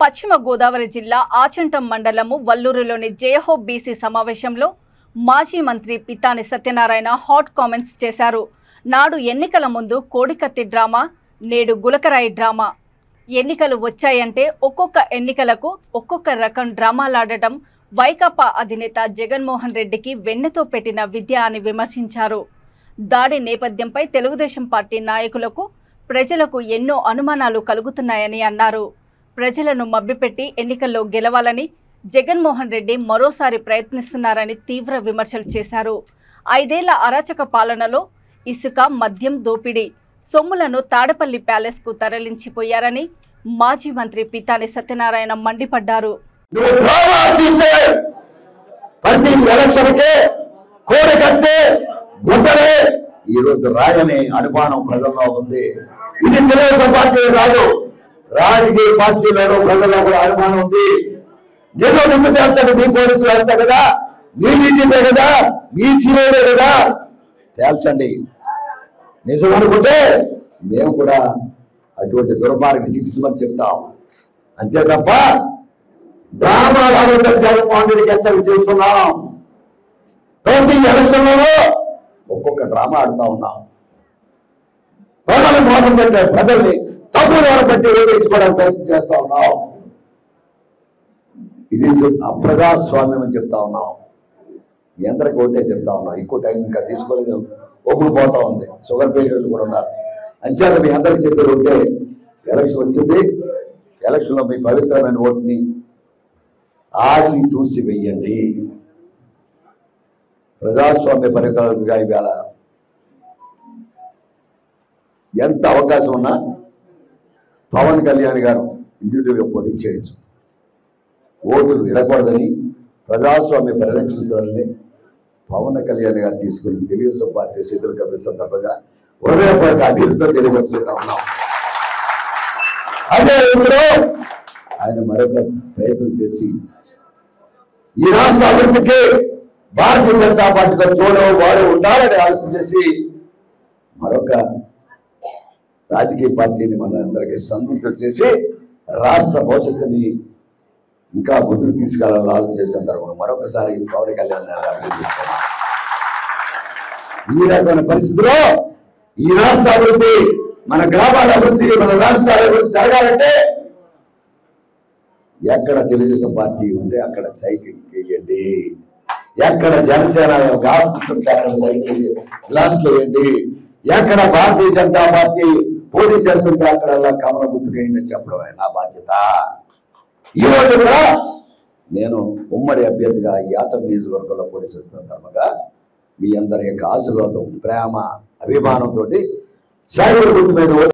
పశ్చిమ గోదావరి జిల్లా ఆచంటం మండలము వల్లూరులోని జయహో బీసీ సమావేశంలో మాజీ మంత్రి పితాని సత్యనారాయణ హాట్ కామెంట్స్ చేశారు. నాడు ఎన్నికల ముందు కోడికత్తి డ్రామా, నేడు గులకరాయి డ్రామా. ఎన్నికలు వచ్చాయంటే ఒక్కొక్క ఎన్నికలకు ఒక్కొక్క రకం డ్రామాలాడటం వైకాపా అధినేత జగన్మోహన్ రెడ్డికి వెన్నెతో పెట్టిన విద్య అని విమర్శించారు. దాడి నేపథ్యంపై తెలుగుదేశం పార్టీ నాయకులకు, ప్రజలకు ఎన్నో అనుమానాలు కలుగుతున్నాయని అన్నారు. ప్రజలను మభ్యపెట్టి ఎన్నికల్లో గెలవాలని జగన్మోహన్ రెడ్డి మరోసారి ప్రయత్నిస్తున్నారని తీవ్ర విమర్శలు చేశారు. 5 ఏళ్ల అరాచక పాలనలో ఇసుక, మద్యం దోపిడీ సొమ్ములను తాడపల్లి ప్యాలెస్కు తరలించిపోయారని మాజీ మంత్రి పితాని సత్యనారాయణ మండిపడ్డారు. ఇది తెలుగుదేశం పార్టీ కాదు, రాజకీయ పార్టీలలో ప్రజల్లో కూడా అనుమానం ఉంది. ఏదో ముందు తేల్చండి. మీ పోలీసులు వేస్తా కదా, మీ డీజీపీ కదా, మీ సీఐడే కదా, తేల్చండి. నిజం అనుకుంటే మేము కూడా అటువంటి దుర్మార్గ శిక్షమని చెప్తాం. అంతే తప్ప డ్రామాలు జగన్మోహన్ రెడ్డికి ఎంత చేస్తున్నాం. ప్రతి ఎలక్షన్లలో ఒక్కొక్క డ్రామా ఆడుతా ఉన్నాం. ప్రజలు మోసం పెట్టే, ప్రజల్ని తప్పులు బట్టి ఓడించుకోవడానికి ప్రయత్నం చేస్తా ఉన్నాం. ఇది అప్రజాస్వామ్యం అని చెప్తా ఉన్నాం. మీ అందరికి ఒకటే చెప్తా ఉన్నాం. ఎక్కువ టైం ఇంకా తీసుకోలేదు, ఒప్పుడు పోతా ఉంది. షుగర్ పేషెంట్లు కూడా ఉన్నారు. అంచేత మీ అందరికి చెప్పేది ఉంటే, ఎలక్షన్ వచ్చింది, ఎలక్షన్లో మీ పవిత్రమైన ఓటుని ఆచి తూసి వెయ్యండి. ప్రజాస్వామ్య పరికరాలుగా ఇవాళ ఎంత అవకాశం ఉన్నా పవన్ కళ్యాణ్ గారు ఇండివిజువల్గా పోటీ చేయొచ్చు. ఓటులు ఇడకూడదని, ప్రజాస్వామ్య పరిరక్షించాలని పవన్ కళ్యాణ్ గారు తీసుకుని తెలుగుదేశం పార్టీ శీతల కమిటీ సందర్భంగా హృదయపూర్వక అభివృద్ధితో తెలియవచ్చుగా ఉన్నాం. అదే ఇప్పుడు ఆయన మరొక ప్రయత్నం చేసి ఈ రాష్ట్ర అభివృద్ధికి భారతీయ జనతా పార్టీతో తోడు వాడు ఉండాలని ఆలోచన చేసి మరొక రాజకీయ పార్టీని మన అందరికీ సంతృప్తి చేసి రాష్ట్ర భవిష్యత్తుని ఇంకా ముందుకు తీసుకెళ్లాలని ఆలోచన చేసే సందర్భంగా మరొకసారి పవన్ కళ్యాణ్ అభినందిస్తున్నాం. ఈ రకమైన పరిస్థితిలో ఈ రాష్ట్ర అభివృద్ధి, మన గ్రామాల అభివృద్ధి, మన రాష్ట్రాల అభివృద్ధి జరగాలంటే ఎక్కడ తెలుగుదేశం పార్టీ ఉంటే అక్కడ సైకిల్ వేయండి. ఎక్కడ జనసేన గాసుకుంటుంటే అక్కడ సైకిల్ గ్లాస్ వేయండి. ఎక్కడ భారతీయ జనతా పార్టీ పోటీ చేస్తుంటే అక్కడ కమల గుర్తుకేయండి అని చెప్పడం నా బాధ్యత. ఈ రోజు కూడా నేను ఉమ్మడి అభ్యర్థిగా ఈ ఆచరణ నియోజకవర్గంలో పోటీ చేస్తున్న సందర్భంగా మీ అందరి యొక్క ఆశీర్వాదం, ప్రేమ, అభిమానంతో సైకిల్ గుర్తు మీద